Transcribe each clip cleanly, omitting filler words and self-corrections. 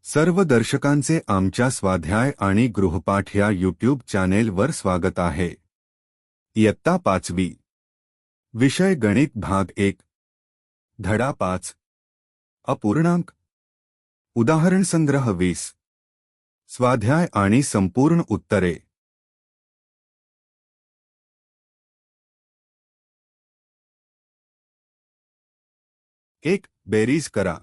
सर्व दर्शकांचे आमच्या स्वाध्याय आणि गृहपाठ या यूट्यूब चॅनेलवर स्वागत आहे। इयत्ता 5वी विषय गणित भाग 1 धडा 5 अपूर्णांक उदाहरण संग्रह 20 स्वाध्याय आणि संपूर्ण उत्तरे। 1 बेरीज करा।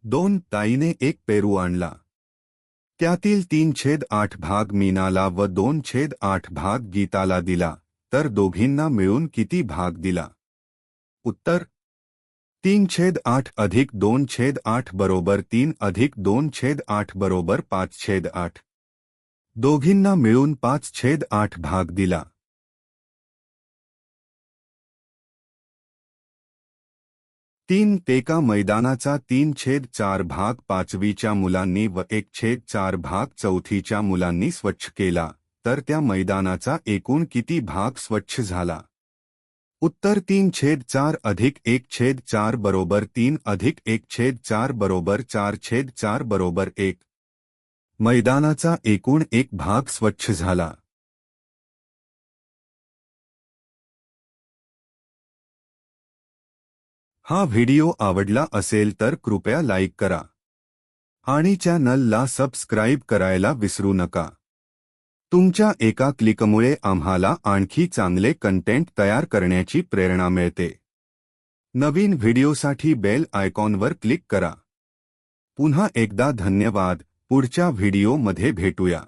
दोन ताईने एक पेरू आणला। त्यातील 3/8 भाग मीनाला व 2/8 भाग गीताला दिला, तर दोघींना मिळून किती भाग दिला? उत्तर 3/8 अधिक 2/8 बरोबर 3 अधिक 2/8 बरोबर 5/8। दोघींना मिळून 5/8 भाग दिला। एका मैदानाचा 3/4 भाग 5वीच्या मुलांनी व 1/4 भाग 4थीच्या मुलांनी स्वच्छ केला, तर त्या मैदानाचा एकूण किती भाग स्वच्छ झाला? उत्तर 3/4 अधिक 1/4 बरोबर 3 अधिक 1/4 बरोबर 4/4 बरोबर 1। मैदानाचा एकूण एक भाग स्वच्छ झाला। हा व्हिडिओ आवडला असेल तर कृपया लाईक करा आणि चॅनलला सबस्क्राईब करायला विसरू नका। तुमच्या एका क्लिकमुळे आम्हाला आणखी चांगले कंटेंट तयार करण्याची प्रेरणा मिळते। नवीन व्हिडिओसाठी बेल आयकॉनवर क्लिक करा। पुन्हा एकदा धन्यवाद। पुढच्या व्हिडिओमध्ये भेटूया।